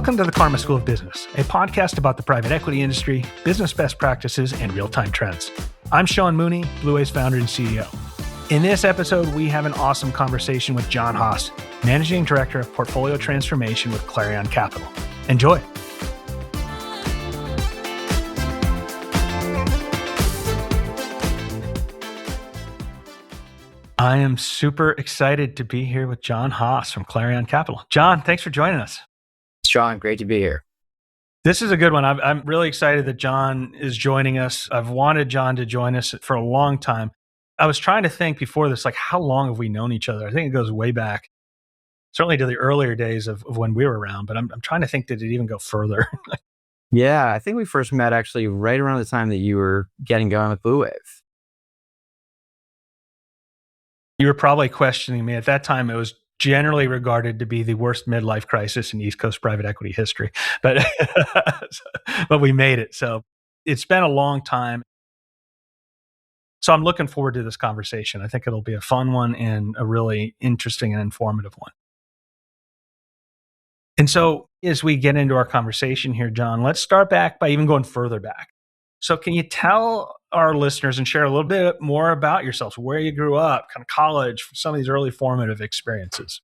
Welcome to the Karma School of Business, a podcast about the private equity industry, business best practices, and real-time trends. I'm Sean Mooney, Blue Wave's founder and CEO. In this episode, we have an awesome conversation with Jon Haas, Managing Director of Portfolio Transformation with Clarion Capital. Enjoy. I am super excited to be here with Jon Haas from Clarion Capital. Jon, thanks for joining us. Sean, great to be here. This is a good one. I'm really excited that Jon is joining us. I've wanted Jon to join us for a long time. I was trying to think before this, like, how long have we known each other? I think it goes way back, certainly to the earlier days of when we were around, but I'm trying to think, did it even go further? Yeah, I think we first met actually right around the time that you were getting going with Blue Wave. You were probably questioning me. At that time, it was generally regarded to be the worst midlife crisis in East Coast private equity history, but but we made it. So it's been a long time. So I'm looking forward to this conversation. I think it'll be a fun one and a really interesting and informative one. And so as we get into our conversation here, Jon, let's start back by even going further back. So can you tell our listeners and share a little bit more about yourselves, where you grew up, kind of college, some of these early formative experiences?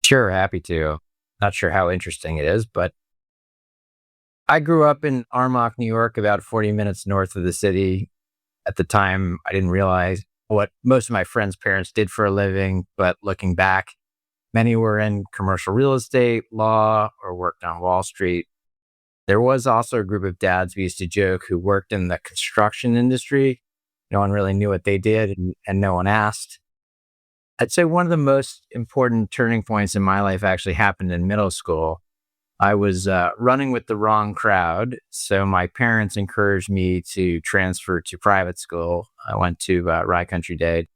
Sure, happy to. Not sure how interesting it is, but I grew up in Armonk, New York, about 40 minutes north of the city. At the time, I didn't realize what most of my friends' parents did for a living, but looking back, many were in commercial real estate, law, or worked on Wall Street. There was also a group of dads we used to joke who worked in the construction industry. No one really knew what they did and no one asked. I'd say one of the most important turning points in my life actually happened in middle school. I was running with the wrong crowd, so my parents encouraged me to transfer to private school. I went to Rye Country Day.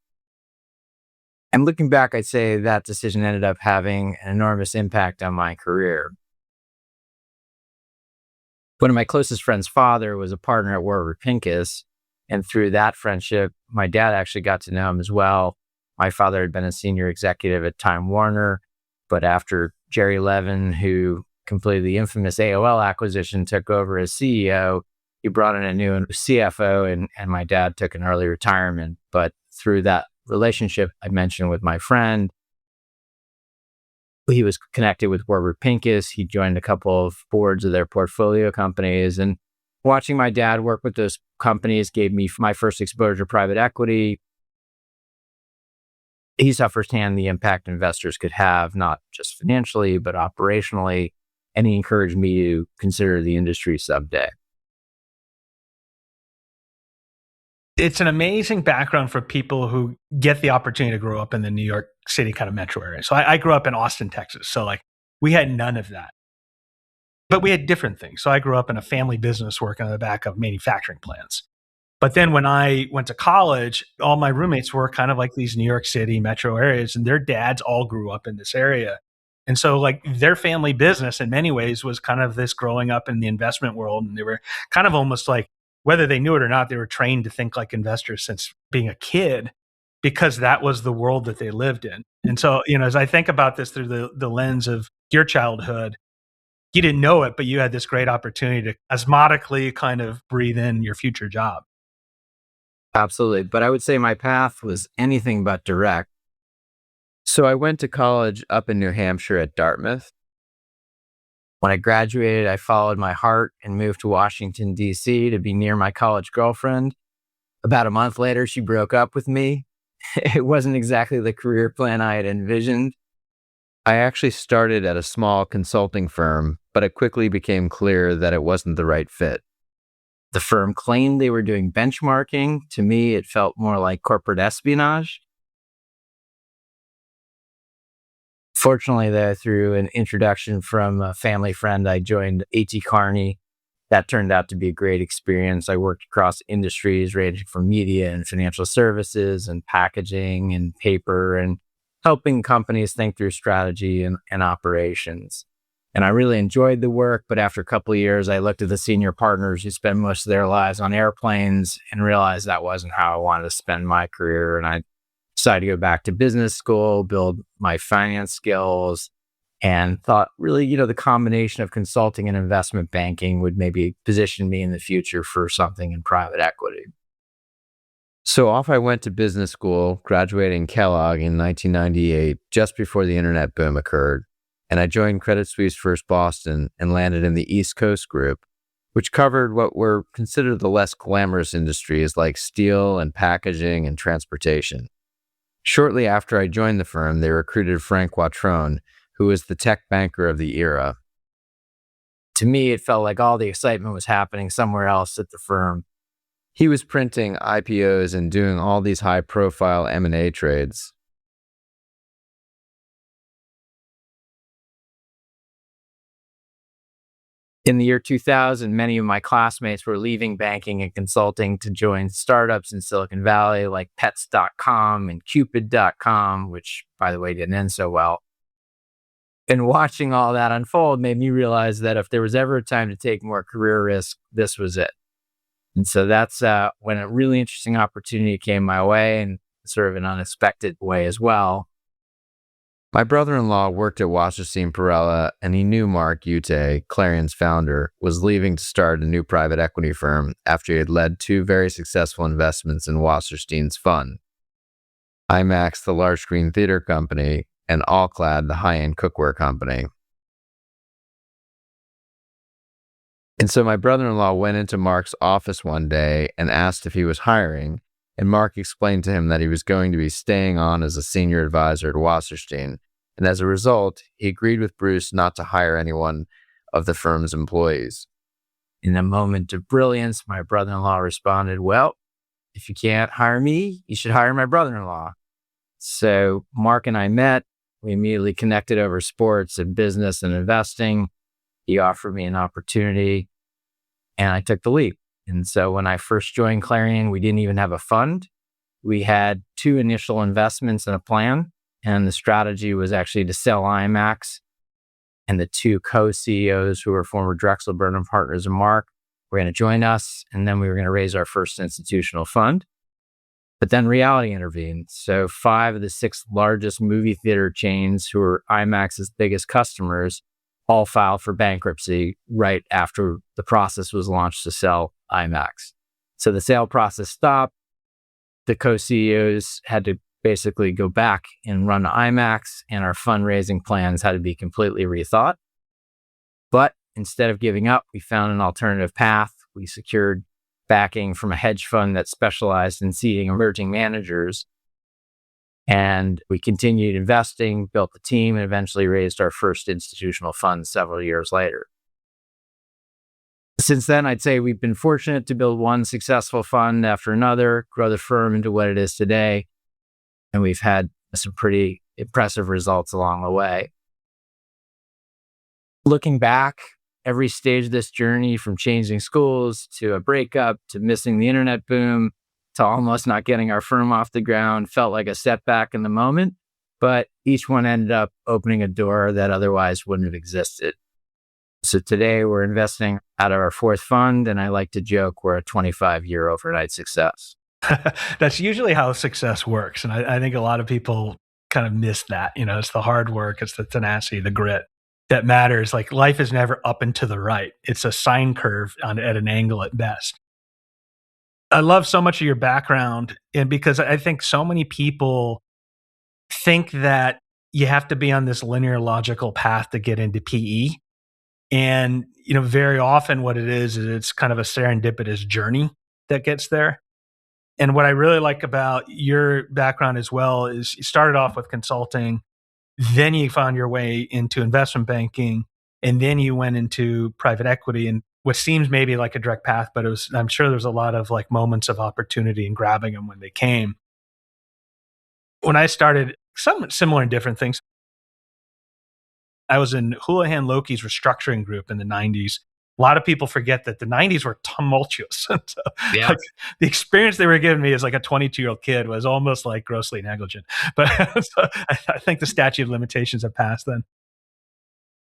And looking back, I'd say that decision ended up having an enormous impact on my career. One of my closest friends' father was a partner at Warburg Pincus, and through that friendship, my dad actually got to know him as well. My father had been a senior executive at Time Warner, but after Jerry Levin, who completed the infamous AOL acquisition, took over as CEO, he brought in a new CFO, and my dad took an early retirement. But through that relationship I mentioned with my friend, he was connected with Warburg Pincus. He joined a couple of boards of their portfolio companies, and watching my dad work with those companies gave me my first exposure to private equity. He saw firsthand the impact investors could have, not just financially, but operationally, and he encouraged me to consider the industry someday. It's an amazing background for people who get the opportunity to grow up in the New York City kind of metro area. So I grew up in Austin, Texas. So like we had none of that, but we had different things. So I grew up in a family business working on the back of manufacturing plants. But then when I went to college, all my roommates were kind of like these New York City metro areas, and their dads all grew up in this area. And so like their family business in many ways was kind of this growing up in the investment world. And they were kind of almost like, whether they knew it or not, they were trained to think like investors since being a kid, because that was the world that they lived in. And so, as I think about this through the lens of your childhood, you didn't know it, but you had this great opportunity to osmotically kind of breathe in your future job. Absolutely. But I would say my path was anything but direct. So I went to college up in New Hampshire at Dartmouth. When I graduated, I followed my heart and moved to Washington, D.C. to be near my college girlfriend. About a month later, she broke up with me. It wasn't exactly the career plan I had envisioned. I actually started at a small consulting firm, but it quickly became clear that it wasn't the right fit. The firm claimed they were doing benchmarking. To me, it felt more like corporate espionage. Fortunately, though, through an introduction from a family friend, I joined A.T. Kearney. That turned out to be a great experience. I worked across industries ranging from media and financial services and packaging and paper and helping companies think through strategy and operations. And I really enjoyed the work, but after a couple of years, I looked at the senior partners who spend most of their lives on airplanes and realized that wasn't how I wanted to spend my career. And I decided to go back to business school, build my finance skills, and thought really, the combination of consulting and investment banking would maybe position me in the future for something in private equity. So off I went to business school, graduating Kellogg in 1998, just before the internet boom occurred. And I joined Credit Suisse First Boston and landed in the East Coast group, which covered what were considered the less glamorous industries like steel and packaging and transportation. Shortly after I joined the firm, they recruited Frank Watrone, who was the tech banker of the era. To me, it felt like all the excitement was happening somewhere else at the firm. He was printing IPOs and doing all these high-profile M&A trades. In the year 2000, many of my classmates were leaving banking and consulting to join startups in Silicon Valley like Pets.com and Cupid.com, which, by the way, didn't end so well. And watching all that unfold made me realize that if there was ever a time to take more career risk, this was it. And so that's when a really interesting opportunity came my way, and sort of an unexpected way as well. My brother-in-law worked at Wasserstein Perella, and he knew Mark Ute, Clarion's founder, was leaving to start a new private equity firm after he had led two very successful investments in Wasserstein's fund. IMAX, the large screen theater company, and Allclad, the high-end cookware company. And so my brother-in-law went into Mark's office one day and asked if he was hiring, and Mark explained to him that he was going to be staying on as a senior advisor at Wasserstein, and as a result, he agreed with Bruce not to hire anyone of the firm's employees. In a moment of brilliance, my brother-in-law responded, "Well, if you can't hire me, you should hire my brother-in-law." So Mark and I met. We immediately connected over sports and business and investing. He offered me an opportunity, and I took the leap. And so when I first joined Clarion, we didn't even have a fund. We had two initial investments and a plan, and the strategy was actually to sell IMAX. And the two co-CEOs, who were former Drexel Burnham partners and Mark, were going to join us, and then we were going to raise our first institutional fund. But then reality intervened. So 5 of the 6 largest movie theater chains, who were IMAX's biggest customers, all filed for bankruptcy right after the process was launched to sell IMAX. So the sale process stopped. The co-CEOs had to basically go back and run IMAX, and our fundraising plans had to be completely rethought. But instead of giving up, we found an alternative path. We secured backing from a hedge fund that specialized in seeding emerging managers. And we continued investing, built the team, and eventually raised our first institutional fund several years later. Since then, I'd say we've been fortunate to build one successful fund after another, grow the firm into what it is today. And we've had some pretty impressive results along the way. Looking back, every stage of this journey, from changing schools to a breakup to missing the internet boom to almost not getting our firm off the ground, felt like a setback in the moment, but each one ended up opening a door that otherwise wouldn't have existed. So today we're investing out of our 4th fund, and I like to joke we're a 25-year overnight success. That's usually how success works. And I think a lot of people kind of miss that. It's the hard work, it's the tenacity, the grit that matters. Like, life is never up and to the right. It's a sine curve at an angle at best. I love so much of your background, and because I think so many people think that you have to be on this linear logical path to get into PE. And, very often what it is it's kind of a serendipitous journey that gets there. And what I really like about your background as well is you started off with consulting, then you found your way into investment banking, and then you went into private equity, and what seems maybe like a direct path, but I'm sure there's a lot of like moments of opportunity and grabbing them when they came. When I started, somewhat similar and different things. I was in Houlihan Lokey's restructuring group in the 90s. A lot of people forget that the 90s were tumultuous. So, Yeah. like, the experience they were giving me as like a 22-year-old kid was almost like grossly negligent. But so I think the statute of limitations have passed then.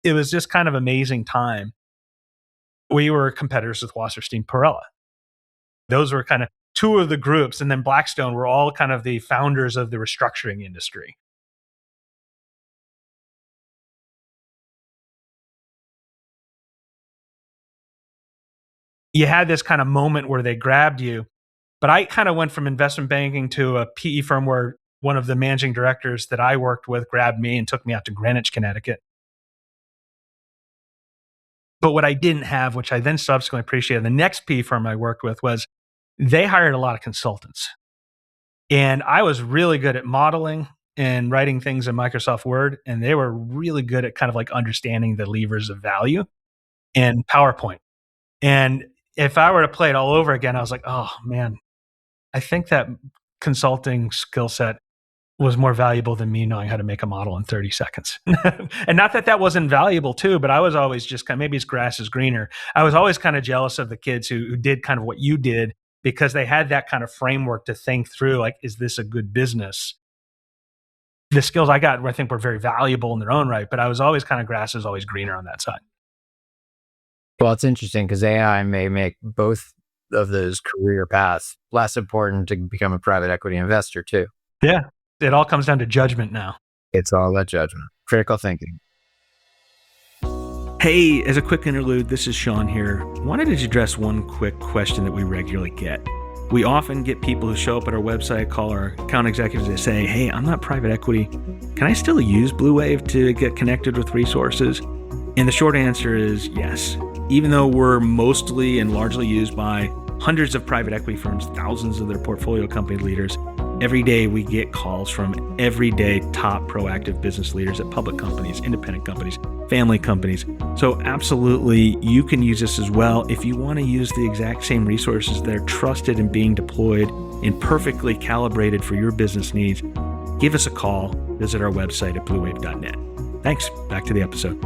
It was just kind of amazing time. We were competitors with Wasserstein Perella. Those were kind of 2 of the groups. And then Blackstone were all kind of the founders of the restructuring industry. you had this kind of moment where they grabbed you. But I kind of went from investment banking to a PE firm where one of the managing directors that I worked with grabbed me and took me out to Greenwich, Connecticut. But what I didn't have, which I then subsequently appreciated, the next PE firm I worked with was they hired a lot of consultants. And I was really good at modeling and writing things in Microsoft Word. And they were really good at kind of like understanding the levers of value in PowerPoint. And if I were to play it all over again, I was like, oh man, I think that consulting skill set was more valuable than me knowing how to make a model in 30 seconds. And not that that wasn't valuable too, but I was always just kind of, maybe it's grass is greener. I was always kind of jealous of the kids who did kind of what you did because they had that kind of framework to think through, like, is this a good business? The skills I got, I think, were very valuable in their own right, but I was always kind of grass is always greener on that side. Well, it's interesting because AI may make both of those career paths less important to become a private equity investor too. Yeah. It all comes down to judgment now. It's all about judgment, critical thinking. Hey, as a quick interlude, this is Sean here. Wanted to address one quick question that we regularly get. We often get people who show up at our website, call our account executives, and say, hey, I'm not private equity. Can I still use Blue Wave to get connected with resources? And the short answer is yes. Even though we're mostly and largely used by hundreds of private equity firms, thousands of their portfolio company leaders, every day we get calls from everyday top proactive business leaders at public companies, independent companies, family companies. So absolutely, you can use this as well. If you want to use the exact same resources that are trusted and being deployed and perfectly calibrated for your business needs, give us a call. Visit our website at bluewave.net. Thanks. Back to the episode.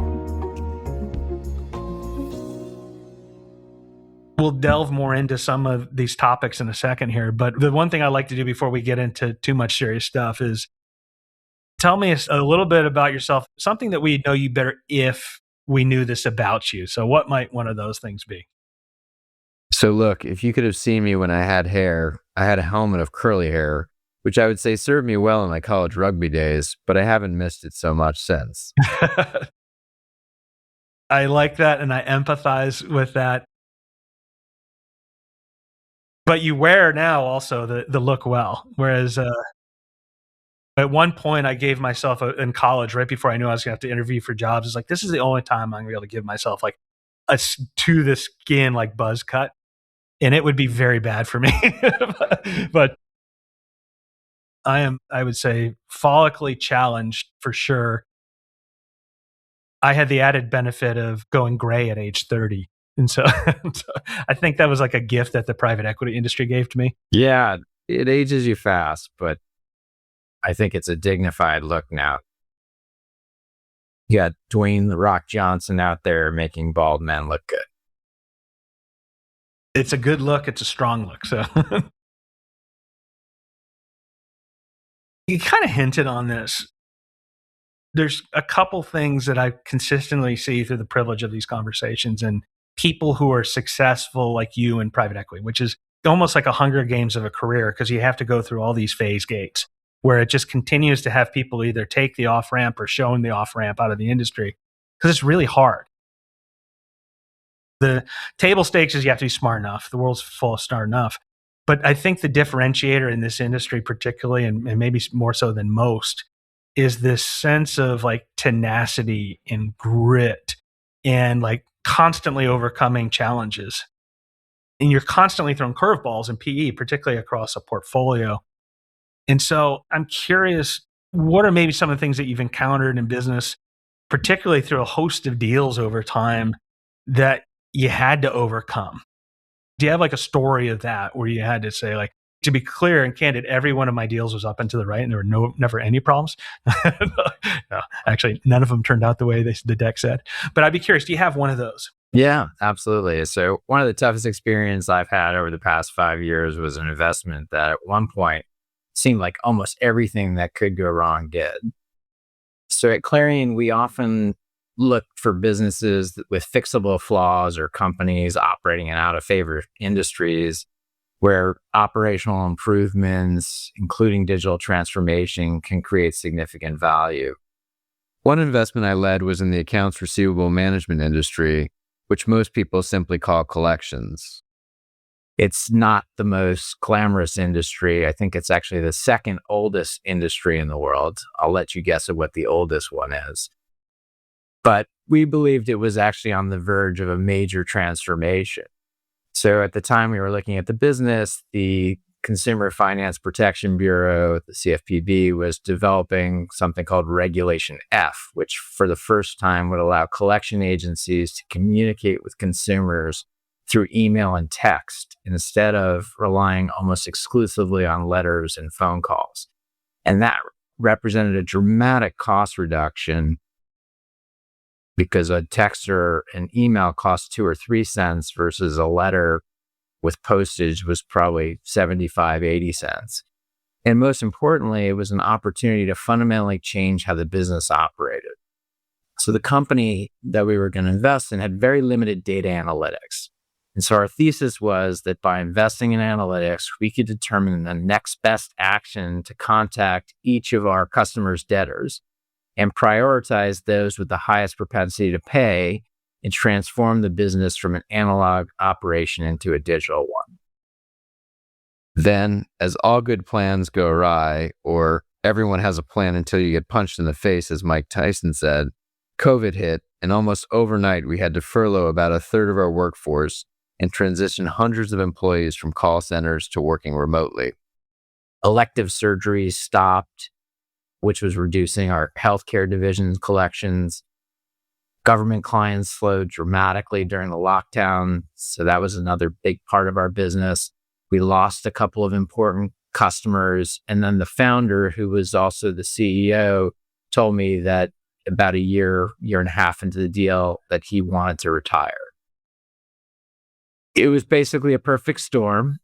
We'll delve more into some of these topics in a second here. But the one thing I like to do before we get into too much serious stuff is tell me a little bit about yourself, something that we know you better if we knew this about you. So what might one of those things be? So look, if you could have seen me when I had hair, I had a helmet of curly hair, which I would say served me well in my college rugby days, but I haven't missed it so much since. I like that and I empathize with that. But you wear now also the look well. Whereas at one point I gave myself in college, right before I knew I was going to have to interview for jobs, it's like, this is the only time I'm going to be able to give myself like a to the skin like buzz cut. And it would be very bad for me. But I would say, follically challenged for sure. I had the added benefit of going gray at age 30. And so I think that was like a gift that the private equity industry gave to me. Yeah, it ages you fast, but I think it's a dignified look now. You got Dwayne "The Rock" Johnson out there making bald men look good. It's a good look. It's a strong look. So you kind of hinted on this. There's a couple things that I consistently see through the privilege of these conversations and people who are successful like you in private equity, which is almost like a Hunger Games of a career because you have to go through all these phase gates where it just continues to have people either take the off ramp or showing the off ramp out of the industry because it's really hard. The table stakes is you have to be smart enough. The world's full of smart enough. But I think the differentiator in this industry particularly, and maybe more so than most, is this sense of like tenacity and grit and like constantly overcoming challenges. And you're constantly throwing curveballs in PE, particularly across a portfolio. And so I'm curious, what are maybe some of the things that you've encountered in business, particularly through a host of deals over time, that you had to overcome? Do you have like a story of that where you had to say, like, to be clear and candid, every one of my deals was up and to the right and there were never any problems? No, actually, none of them turned out the way the deck said. But I'd be curious, do you have one of those? Yeah, absolutely. So one of the toughest experiences I've had over the past 5 years was an investment that at one point seemed like almost everything that could go wrong did. So at Clarion, we often look for businesses with fixable flaws or companies operating in out of favor industries where operational improvements, including digital transformation, can create significant value. One investment I led was in the accounts receivable management industry, which most people simply call collections. It's not the most glamorous industry. I think it's actually the second oldest industry in the world. I'll let you guess at what the oldest one is. But we believed it was actually on the verge of a major transformation. So at the time we were looking at the business, the Consumer Finance Protection Bureau, the CFPB, was developing something called Regulation F, which for the first time would allow collection agencies to communicate with consumers through email and text instead of relying almost exclusively on letters and phone calls. And that represented a dramatic cost reduction because a text or an email cost 2 or 3 cents versus a letter with postage was probably 75, 80 cents. And most importantly, it was an opportunity to fundamentally change how the business operated. So the company that we were going to invest in had very limited data analytics. And so our thesis was that by investing in analytics, we could determine the next best action to contact each of our customers' debtors and prioritize those with the highest propensity to pay and transform the business from an analog operation into a digital one. Then, as all good plans go awry, or everyone has a plan until you get punched in the face, as Mike Tyson said, COVID hit, and almost overnight we had to furlough about a third of our workforce and transition hundreds of employees from call centers to working remotely. Elective surgeries stopped, which was reducing our healthcare division's collections. Government clients slowed dramatically during the lockdown, so that was another big part of our business. We lost a couple of important customers, and then the founder, who was also the CEO, told me that about a year and a half into the deal that he wanted to retire. It was basically a perfect storm.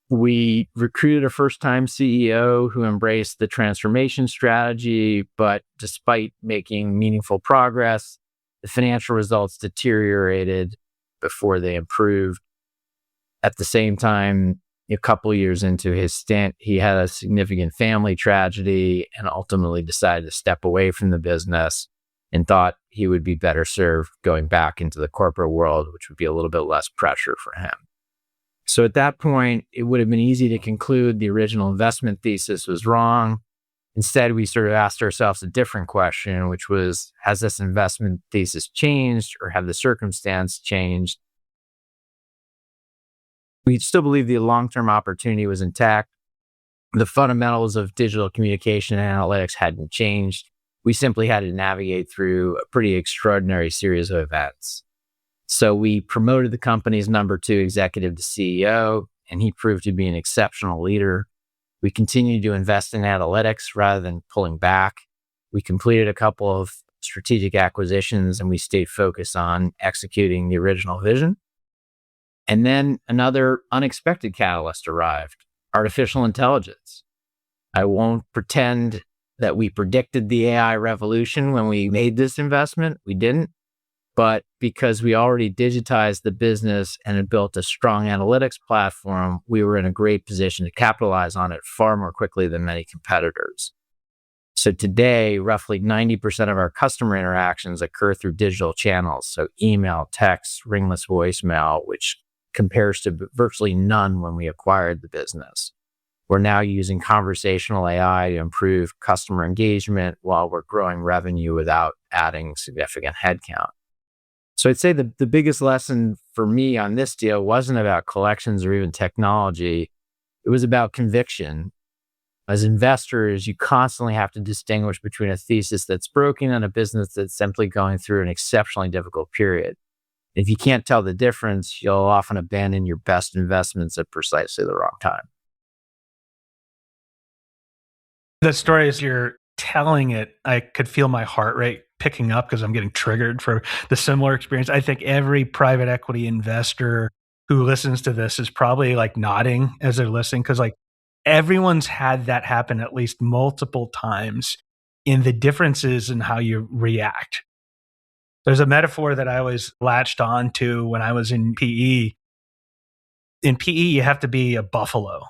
We recruited a first-time CEO who embraced the transformation strategy, but despite making meaningful progress, the financial results deteriorated before they improved. At the same time, a couple years into his stint, he had a significant family tragedy and ultimately decided to step away from the business and thought he would be better served going back into the corporate world, which would be a little bit less pressure for him. So at that point, it would have been easy to conclude the original investment thesis was wrong. Instead, we sort of asked ourselves a different question, which was, has this investment thesis changed or have the circumstance changed? We still believe the long-term opportunity was intact. The fundamentals of digital communication and analytics hadn't changed. We simply had to navigate through a pretty extraordinary series of events. So we promoted the company's number 2 executive to CEO, and he proved to be an exceptional leader. We continued to invest in analytics rather than pulling back. We completed a couple of strategic acquisitions, and we stayed focused on executing the original vision. And then another unexpected catalyst arrived, artificial intelligence. I won't pretend that we predicted the AI revolution when we made this investment. We didn't. But because we already digitized the business and had built a strong analytics platform, we were in a great position to capitalize on it far more quickly than many competitors. So today, roughly 90% of our customer interactions occur through digital channels. So email, text, ringless voicemail, which compares to virtually none when we acquired the business. We're now using conversational AI to improve customer engagement while we're growing revenue without adding significant headcount. So I'd say the biggest lesson for me on this deal wasn't about collections or even technology. It was about conviction. As investors, you constantly have to distinguish between a thesis that's broken and a business that's simply going through an exceptionally difficult period. If you can't tell the difference, you'll often abandon your best investments at precisely the wrong time. The story, as you're telling it, I could feel my heart rate picking up because I'm getting triggered for the similar experience. I think every private equity investor who listens to this is probably like nodding as they're listening, because like everyone's had that happen at least multiple times in the differences in how you react. There's a metaphor that I always latched on to when I was in PE. In PE, you have to be a buffalo.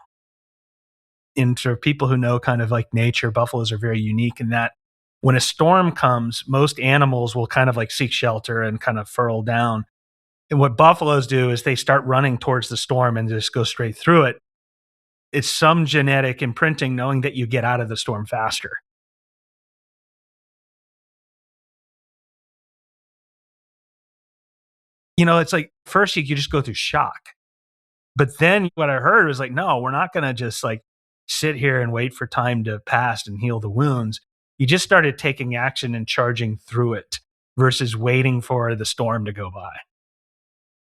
And for people who know kind of like nature, buffaloes are very unique in that When a storm comes, most animals will kind of like seek shelter and kind of furl down. And what buffaloes do is they start running towards the storm and just go straight through it. It's some genetic imprinting knowing that you get out of the storm faster. It's like first you just go through shock. But then what I heard was like, no, we're not going to just like sit here and wait for time to pass and heal the wounds. You just started taking action and charging through it versus waiting for the storm to go by.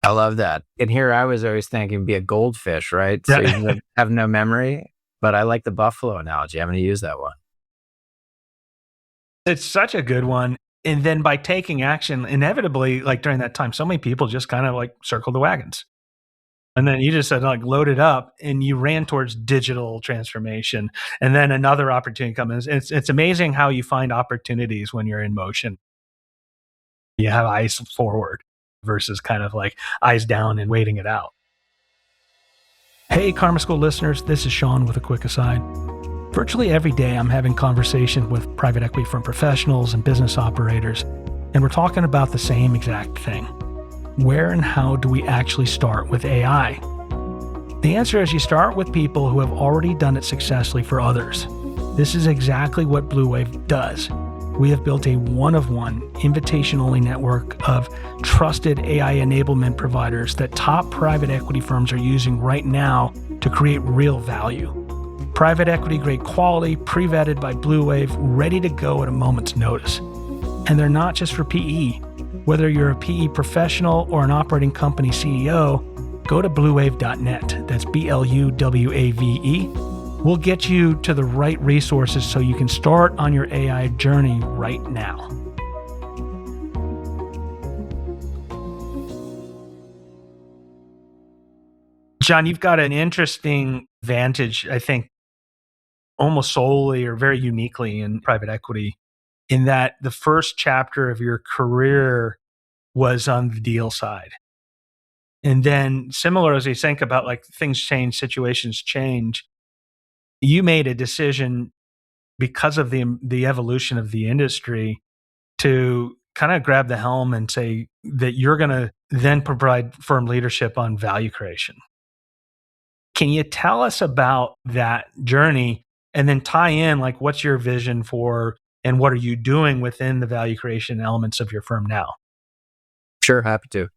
I love that. And here I was always thinking be a goldfish, right? So you have no memory, but I like the buffalo analogy. I'm going to use that one. It's such a good one. And then by taking action, inevitably, like during that time, so many people just kind of like circled the wagons. And then you just said like load it up and you ran towards digital transformation. And then another opportunity comes. It's amazing how you find opportunities when you're in motion. You have eyes forward versus kind of like eyes down and waiting it out. Hey, Karma School listeners, this is Sean with a quick aside. Virtually every day, I'm having conversations with private equity firm professionals and business operators, and we're talking about the same exact thing. Where and how do we actually start with AI? The answer is you start with people who have already done it successfully for others. This is exactly what Blue Wave does. We have built a one-of-one, invitation-only network of trusted AI enablement providers that top private equity firms are using right now to create real value. Private equity grade quality, pre-vetted by Blue Wave, ready to go at a moment's notice. And they're not just for PE. Whether you're a PE professional or an operating company CEO, go to bluewave.net. That's BLUWAVE. We'll get you to the right resources so you can start on your AI journey right now. Jon, you've got an interesting vantage, I think, almost solely or very uniquely in private equity, in that the first chapter of your career was on the deal side. And then similar as we think about like things change, situations change, you made a decision because of the evolution of the industry to kind of grab the helm and say that you're going to then provide firm leadership on value creation. Can you tell us about that journey and then tie in like what's your vision for and what are you doing within the value creation elements of your firm now? Sure, happy to.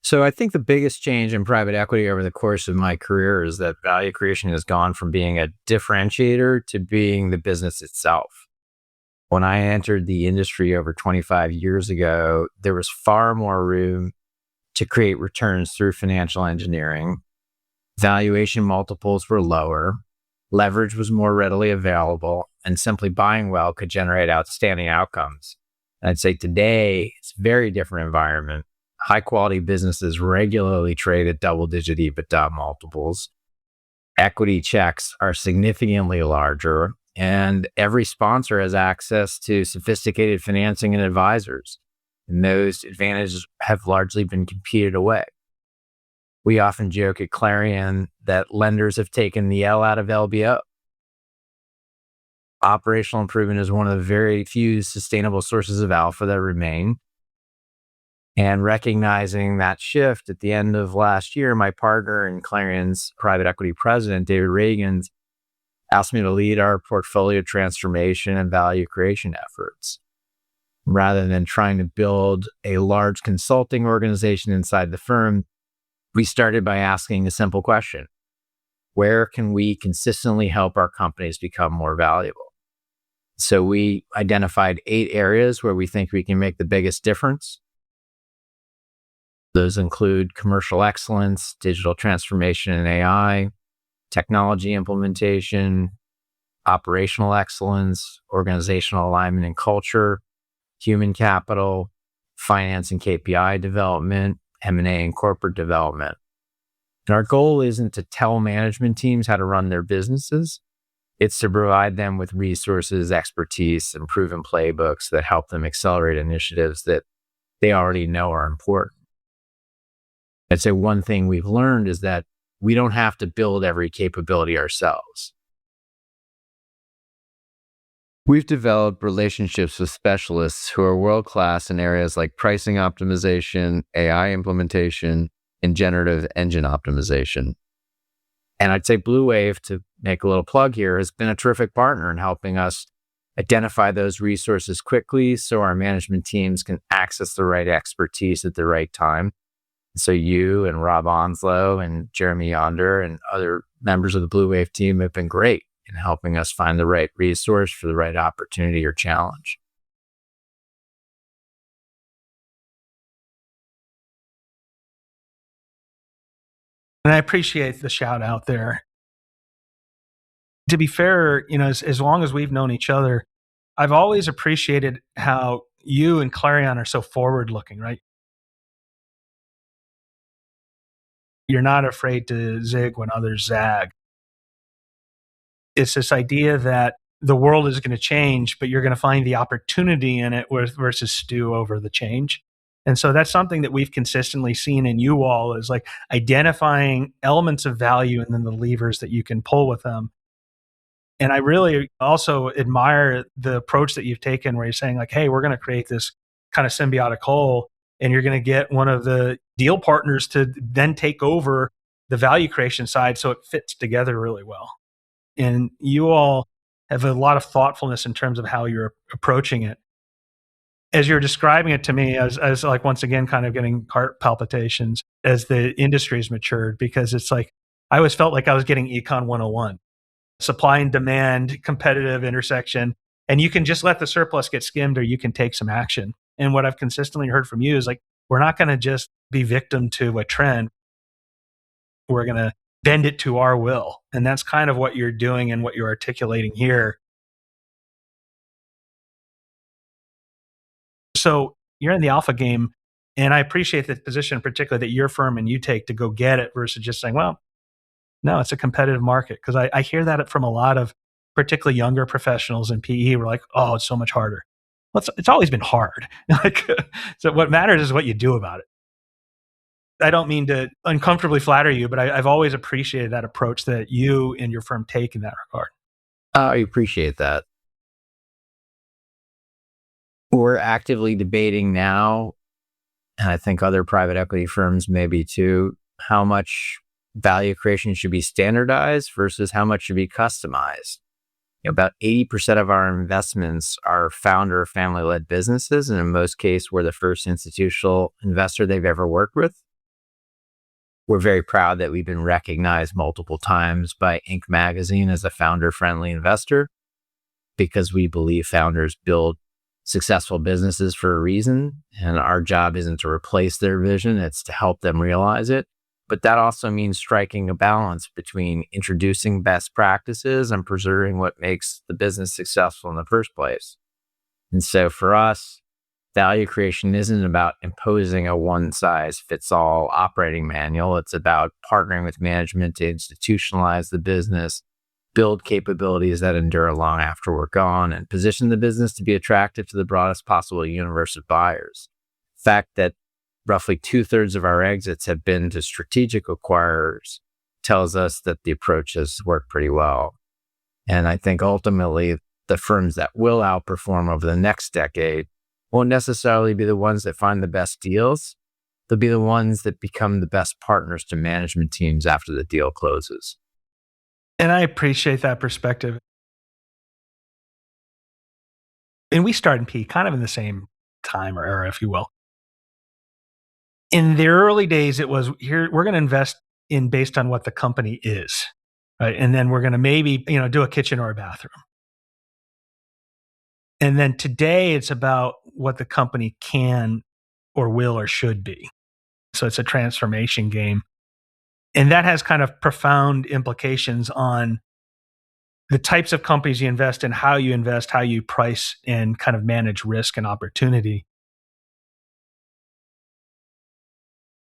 So I think the biggest change in private equity over the course of my career is that value creation has gone from being a differentiator to being the business itself. When I entered the industry over 25 years ago, there was far more room to create returns through financial engineering. Valuation multiples were lower, leverage was more readily available, and simply buying well could generate outstanding outcomes. And I'd say today, it's a very different environment. High quality businesses regularly trade at double-digit EBITDA multiples. Equity checks are significantly larger, and every sponsor has access to sophisticated financing and advisors. And those advantages have largely been competed away. We often joke at Clarion that lenders have taken the L out of LBO. Operational improvement is one of the very few sustainable sources of alpha that remain. And recognizing that shift at the end of last year, my partner and Clarion's private equity president, David Reagan, asked me to lead our portfolio transformation and value creation efforts. Rather than trying to build a large consulting organization inside the firm, we started by asking a simple question: where can we consistently help our companies become more valuable? So we identified 8 areas where we think we can make the biggest difference. Those include commercial excellence, digital transformation and AI, technology implementation, operational excellence, organizational alignment and culture, human capital, finance and KPI development, M&A and corporate development. And our goal isn't to tell management teams how to run their businesses. It's to provide them with resources, expertise, and proven playbooks that help them accelerate initiatives that they already know are important. I'd say one thing we've learned is that we don't have to build every capability ourselves. We've developed relationships with specialists who are world-class in areas like pricing optimization, AI implementation, and generative engine optimization. And I'd say Blue Wave, to make a little plug here, has been a terrific partner in helping us identify those resources quickly so our management teams can access the right expertise at the right time. So you and Rob Onslow and Jeremy Yonder and other members of the Blue Wave team have been great in helping us find the right resource for the right opportunity or challenge. And I appreciate the shout out there. To be fair, as long as we've known each other, I've always appreciated how you and Clarion are so forward looking, right? You're not afraid to zig when others zag. It's this idea that the world is going to change, but you're going to find the opportunity in it versus stew over the change. And so that's something that we've consistently seen in you all, is like identifying elements of value and then the levers that you can pull with them. And I really also admire the approach that you've taken where you're saying like, hey, we're going to create this kind of symbiotic whole, and you're going to get one of the deal partners to then take over the value creation side so it fits together really well. And you all have a lot of thoughtfulness in terms of how you're approaching it. As you're describing it to me, I was like, once again, kind of getting heart palpitations as the industry's matured, because it's like, I always felt like I was getting Econ 101, supply and demand, competitive intersection, and you can just let the surplus get skimmed or you can take some action. And what I've consistently heard from you is like, we're not going to just be victim to a trend. We're going to bend it to our will. And that's kind of what you're doing and what you're articulating here. So you're in the alpha game, and I appreciate the position, particularly that your firm and you take to go get it versus just saying, well, no, it's a competitive market. Because I hear that from a lot of particularly younger professionals in PE. We're like, oh, it's so much harder. Well, it's always been hard. So what matters is what you do about it. I don't mean to uncomfortably flatter you, but I've always appreciated that approach that you and your firm take in that regard. I appreciate that. We're actively debating now, and I think other private equity firms maybe too, how much value creation should be standardized versus how much should be customized. About 80% of our investments are founder or family-led businesses, and in most cases, we're the first institutional investor they've ever worked with. We're very proud that we've been recognized multiple times by Inc. magazine as a founder-friendly investor, because we believe founders build successful businesses for a reason, and our job isn't to replace their vision, it's to help them realize it. But that also means striking a balance between introducing best practices and preserving what makes the business successful in the first place. And so for us, value creation isn't about imposing a one-size-fits-all operating manual. It's about partnering with management to institutionalize the business, build capabilities that endure long after we're gone, and position the business to be attractive to the broadest possible universe of buyers. The fact that roughly 2/3 of our exits have been to strategic acquirers tells us that the approach has worked pretty well. And I think ultimately the firms that will outperform over the next decade won't necessarily be the ones that find the best deals. They'll be the ones that become the best partners to management teams after the deal closes. And I appreciate that perspective. And we started in PE kind of in the same time or era, if you will. In the early days, it was here, we're going to invest in based on what the company is, right? And then we're going to maybe, do a kitchen or a bathroom. And then today it's about what the company can or will or should be. So it's a transformation game. And that has kind of profound implications on the types of companies you invest in, how you invest, how you price and kind of manage risk and opportunity.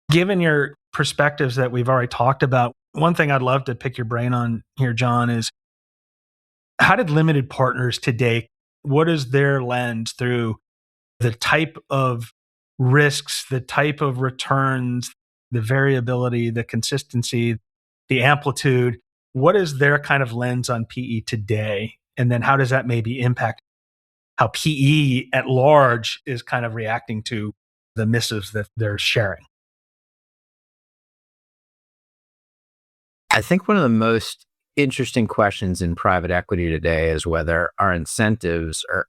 Given your perspectives that we've already talked about, one thing I'd love to pick your brain on here, Jon, is how did limited partners today, what is their lens through the type of risks, the type of returns, the variability, the consistency, the amplitude? What is their kind of lens on PE today? And then how does that maybe impact how PE at large is kind of reacting to the missives that they're sharing? I think one of the most interesting questions in private equity today is whether our incentives are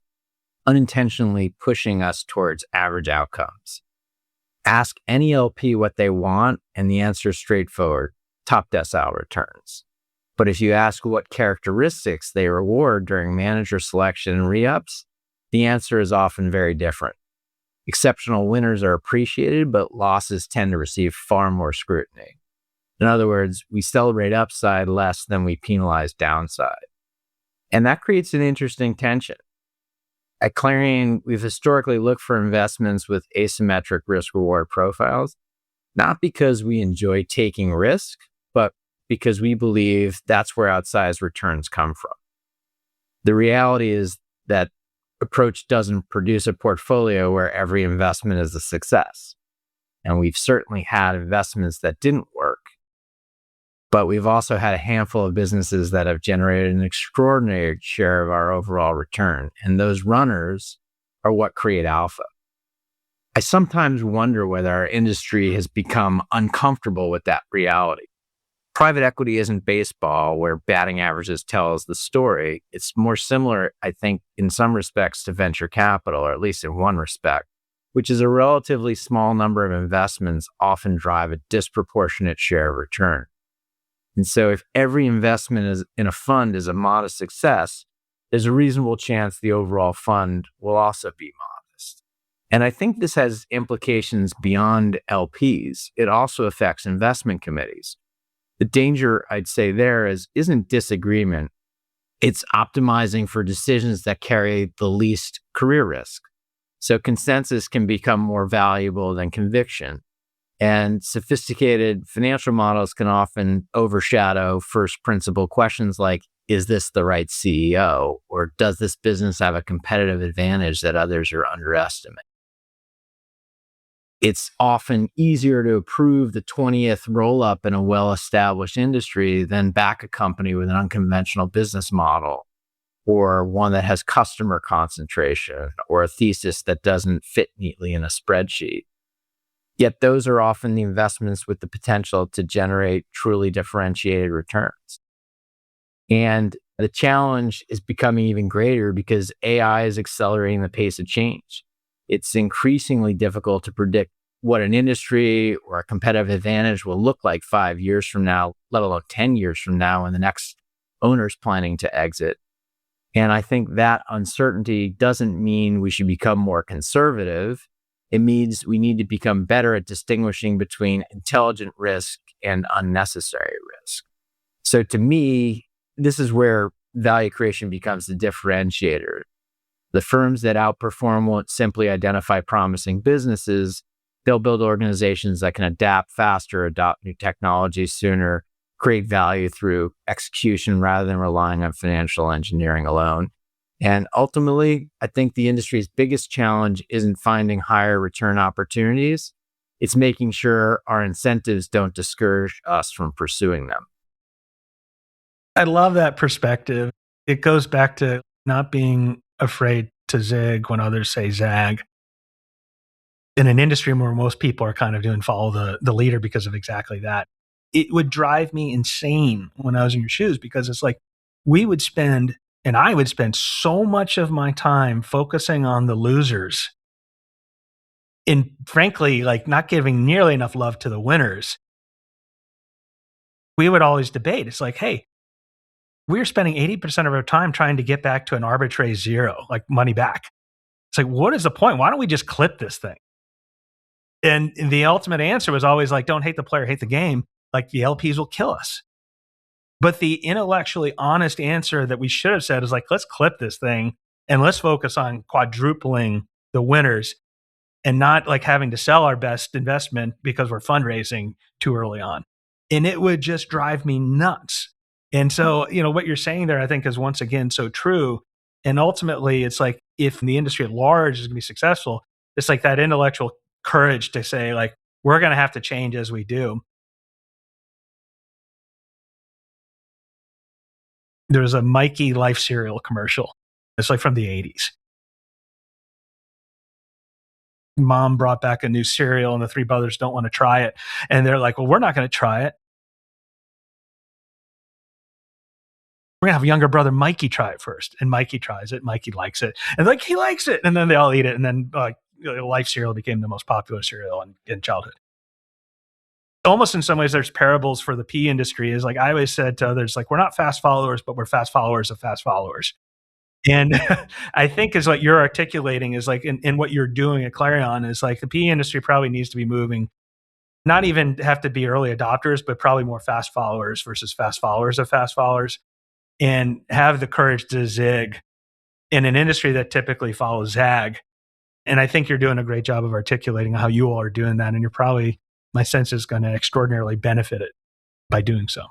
unintentionally pushing us towards average outcomes. Ask any LP what they want, and the answer is straightforward: top decile returns. But if you ask what characteristics they reward during manager selection and re-ups, the answer is often very different. Exceptional winners are appreciated, but losses tend to receive far more scrutiny. In other words, we celebrate upside less than we penalize downside. And that creates an interesting tension. At Clarion, we've historically looked for investments with asymmetric risk-reward profiles, not because we enjoy taking risk, but because we believe that's where outsized returns come from. The reality is that approach doesn't produce a portfolio where every investment is a success. And we've certainly had investments that didn't work, but we've also had a handful of businesses that have generated an extraordinary share of our overall return. And those runners are what create alpha. I sometimes wonder whether our industry has become uncomfortable with that reality. Private equity isn't baseball where batting averages tell us the story. It's more similar, I think, in some respects to venture capital, or at least in one respect, which is a relatively small number of investments often drive a disproportionate share of return. And so if every investment in a fund is a modest success, there's a reasonable chance the overall fund will also be modest. And I think this has implications beyond LPs. It also affects investment committees. The danger, I'd say, isn't disagreement. It's optimizing for decisions that carry the least career risk. So consensus can become more valuable than conviction. And sophisticated financial models can often overshadow first principle questions like, is this the right CEO? Or does this business have a competitive advantage that others are underestimating? It's often easier to approve the 20th roll-up in a well-established industry than back a company with an unconventional business model, or one that has customer concentration, or a thesis that doesn't fit neatly in a spreadsheet. Yet those are often the investments with the potential to generate truly differentiated returns. And the challenge is becoming even greater because AI is accelerating the pace of change. It's increasingly difficult to predict what an industry or a competitive advantage will look like 5 years from now, let alone 10 years from now when the next owner's planning to exit. And I think that uncertainty doesn't mean we should become more conservative. It means we need to become better at distinguishing between intelligent risk and unnecessary risk. So to me, this is where value creation becomes the differentiator. The firms that outperform won't simply identify promising businesses. They'll build organizations that can adapt faster, adopt new technologies sooner, create value through execution rather than relying on financial engineering alone. And ultimately, I think the industry's biggest challenge isn't finding higher return opportunities. It's making sure our incentives don't discourage us from pursuing them. I love that perspective. It goes back to not being afraid to zig when others say zag. In an industry where most people are kind of doing follow the leader because of exactly that, it would drive me insane when I was in your shoes, because it's like we would spend, and I would spend so much of my time focusing on the losers and frankly, like not giving nearly enough love to the winners. We would always debate. It's like, hey, we're spending 80% of our time trying to get back to an arbitrary zero, like money back. It's like, what is the point? Why don't we just clip this thing? And the ultimate answer was always like, don't hate the player, hate the game. Like the LPs will kill us. But the intellectually honest answer that we should have said is like, let's clip this thing and let's focus on quadrupling the winners and not like having to sell our best investment because we're fundraising too early on. And it would just drive me nuts. And so, what you're saying there, I think, is once again so true. And ultimately, it's like if the industry at large is going to be successful, it's like that intellectual courage to say, like, we're going to have to change as we do. There was a Mikey Life cereal commercial. It's like from the 80s. Mom brought back a new cereal and the three brothers don't want to try it. And they're like, well, we're not going to try it. We're going to have younger brother Mikey try it first. And Mikey tries it. Mikey likes it. And like, he likes it. And then they all eat it. And then Life cereal became the most popular cereal in childhood. Almost in some ways, there's parables for the pea industry. Is like I always said to others, like, we're not fast followers, but we're fast followers of fast followers. And I think is what you're articulating is like in what you're doing at Clarion is like the PE industry probably needs to be moving, not even have to be early adopters, but probably more fast followers versus fast followers of fast followers, and have the courage to zig in an industry that typically follows zag. And I think you're doing a great job of articulating how you all are doing that. And you're probably, my sense is going to extraordinarily benefit it by doing so.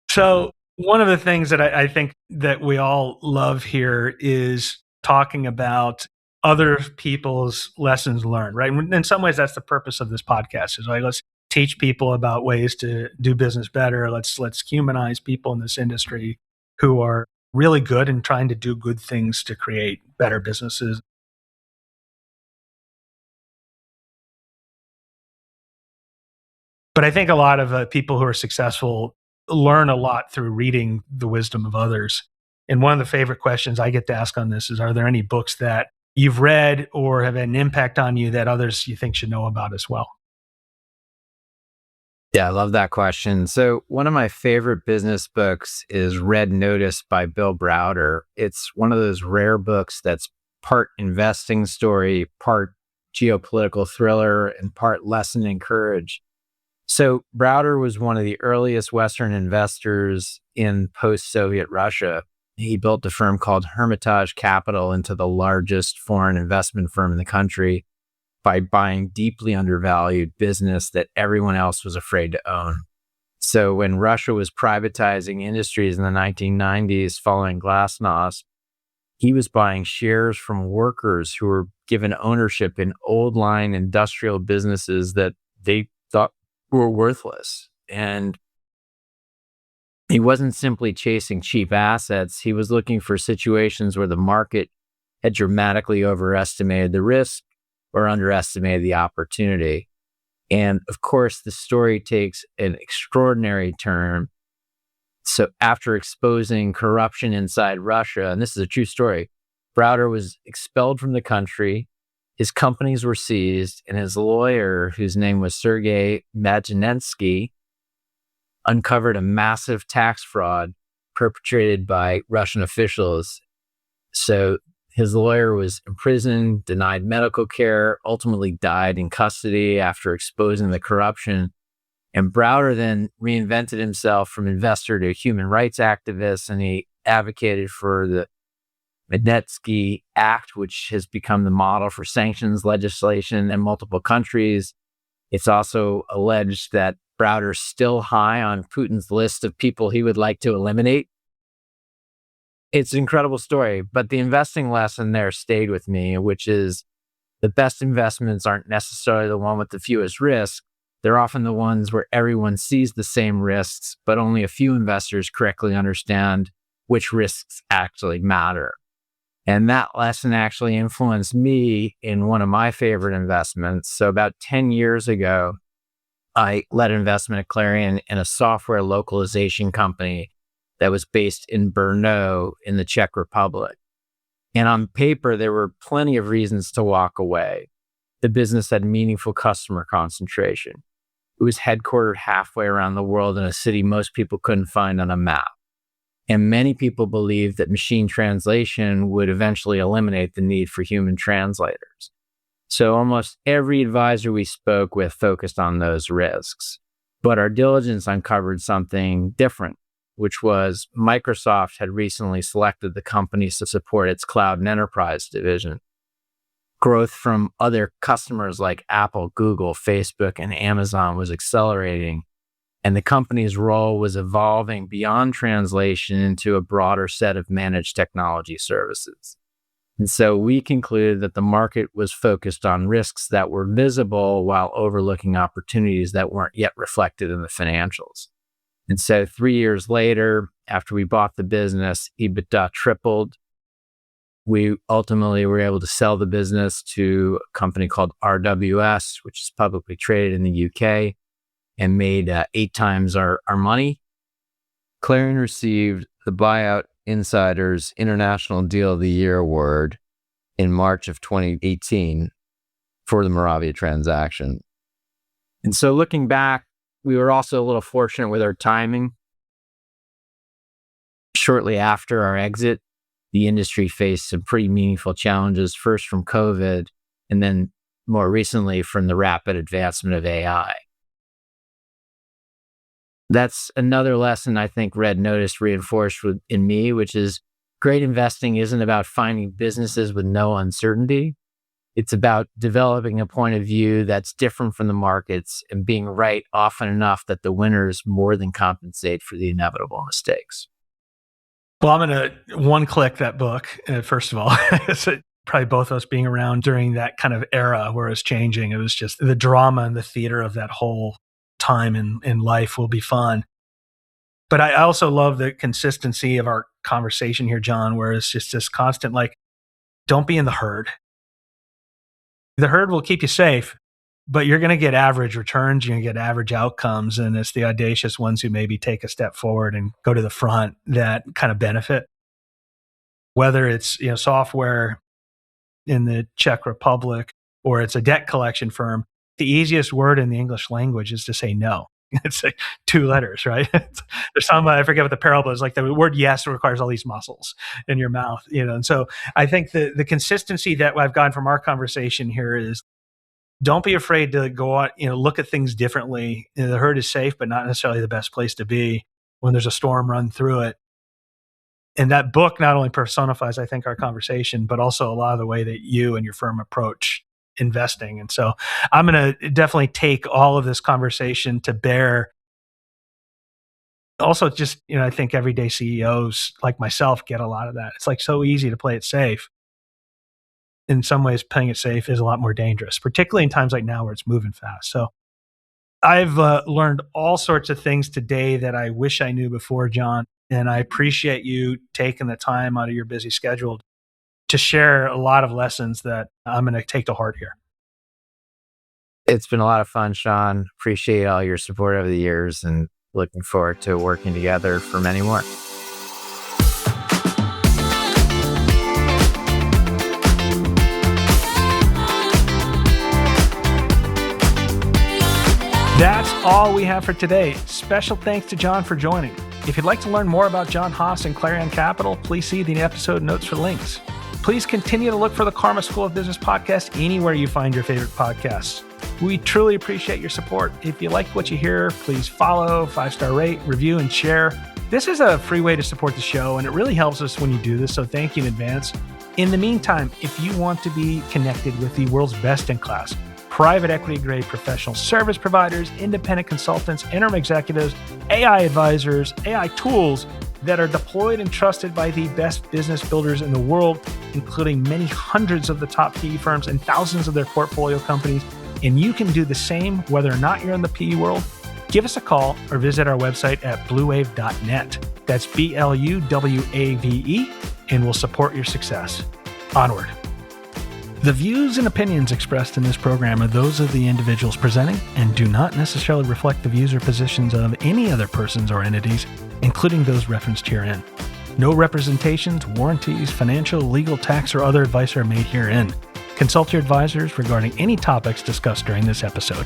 So one of the things that I think that we all love here is talking about other people's lessons learned, right? In some ways, that's the purpose of this podcast is like, let's teach people about ways to do business better. Let's humanize people in this industry who are really good and trying to do good things to create better businesses. But I think a lot of people who are successful learn a lot through reading the wisdom of others. And one of the favorite questions I get to ask on this is, are there any books that you've read or have had an impact on you that others you think should know about as well? Yeah, I love that question. So one of my favorite business books is Red Notice by Bill Browder. It's one of those rare books that's part investing story, part geopolitical thriller, and part lesson and courage. So Browder was one of the earliest Western investors in post-Soviet Russia. He built a firm called Hermitage Capital into the largest foreign investment firm in the country by buying deeply undervalued business that everyone else was afraid to own. So when Russia was privatizing industries in the 1990s following Glasnost, he was buying shares from workers who were given ownership in old line industrial businesses that they thought were worthless. And he wasn't simply chasing cheap assets. He was looking for situations where the market had dramatically overestimated the risk or underestimated the opportunity. And of course, the story takes an extraordinary turn. So after exposing corruption inside Russia, and this is a true story, Browder was expelled from the country. His companies were seized, and his lawyer, whose name was Sergei Majanensky, uncovered a massive tax fraud perpetrated by Russian officials. So his lawyer was imprisoned, denied medical care, ultimately died in custody after exposing the corruption. And Browder then reinvented himself from investor to human rights activist, and he advocated for the Magnitsky Act, which has become the model for sanctions legislation in multiple countries. It's also alleged that Browder's still high on Putin's list of people he would like to eliminate. It's an incredible story, but the investing lesson there stayed with me, which is the best investments aren't necessarily the one with the fewest risks. They're often the ones where everyone sees the same risks, but only a few investors correctly understand which risks actually matter. And that lesson actually influenced me in one of my favorite investments. So about 10 years ago, I led investment at Clarion in a software localization company that was based in Brno in the Czech Republic. And on paper, there were plenty of reasons to walk away. The business had meaningful customer concentration. It was headquartered halfway around the world in a city most people couldn't find on a map. And many people believed that machine translation would eventually eliminate the need for human translators. So almost every advisor we spoke with focused on those risks. But our diligence uncovered something different, which was Microsoft had recently selected the companies to support its cloud and enterprise division. Growth from other customers like Apple, Google, Facebook, and Amazon was accelerating, and the company's role was evolving beyond translation into a broader set of managed technology services. And so we concluded that the market was focused on risks that were visible while overlooking opportunities that weren't yet reflected in the financials. And so 3 years later, after we bought the business, EBITDA tripled. We ultimately were able to sell the business to a company called RWS, which is publicly traded in the UK, and made 8 times our money. Clarion received the Buyout Insider's International Deal of the Year award in March of 2018 for the Moravia transaction. And so looking back, we were also a little fortunate with our timing. Shortly after our exit, the industry faced some pretty meaningful challenges, first from COVID, and then more recently from the rapid advancement of AI. That's another lesson I think Red Notice reinforced in me, which is great investing isn't about finding businesses with no uncertainty. It's about developing a point of view that's different from the markets and being right often enough that the winners more than compensate for the inevitable mistakes. Well, I'm going to one-click that book, first of all. It's probably both of us being around during that kind of era where it was changing. It was just the drama and the theater of that whole time in life will be fun. But I also love the consistency of our conversation here, John, where it's just this constant, like, don't be in the herd. The herd will keep you safe, but you're going to get average returns. You're going to get average outcomes. And it's the audacious ones who maybe take a step forward and go to the front that kind of benefit. Whether it's, software in the Czech Republic or it's a debt collection firm, the easiest word in the English language is to say no. It's like 2 letters, right? There's some, I forget what the parable is, like the word yes requires all these muscles in your mouth, And so I think the consistency that I've gotten from our conversation here is don't be afraid to go out, look at things differently. The herd is safe, but not necessarily the best place to be when there's a storm run through it. And that book not only personifies, I think, our conversation, but also a lot of the way that you and your firm approach investing. And so I'm going to definitely take all of this conversation to bear. Also, just, I think everyday CEOs like myself get a lot of that. It's like so easy to play it safe. In some ways, playing it safe is a lot more dangerous, particularly in times like now where it's moving fast. So I've learned all sorts of things today that I wish I knew before, John. And I appreciate you taking the time out of your busy schedule to share a lot of lessons that I'm going to take to heart here. It's been a lot of fun, Sean. Appreciate all your support over the years and looking forward to working together for many more. That's all we have for today. Special thanks to John for joining. If you'd like to learn more about Jon Haas and Clarion Capital, please see the episode notes for links. Please continue to look for the Karma School of Business podcast anywhere you find your favorite podcasts. We truly appreciate your support. If you like what you hear, please follow, 5-star rate, review, and share. This is a free way to support the show, and it really helps us when you do this, so thank you in advance. In the meantime, if you want to be connected with the world's best-in-class private equity-grade professional service providers, independent consultants, interim executives, AI advisors, AI tools that are deployed and trusted by the best business builders in the world, including many hundreds of the top PE firms and thousands of their portfolio companies, and you can do the same whether or not you're in the PE world, give us a call or visit our website at bluewave.net. That's BLUWAVE, and we'll support your success. Onward. The views and opinions expressed in this program are those of the individuals presenting and do not necessarily reflect the views or positions of any other persons or entities, including those referenced herein. No representations, warranties, financial, legal, tax, or other advice are made herein. Consult your advisors regarding any topics discussed during this episode.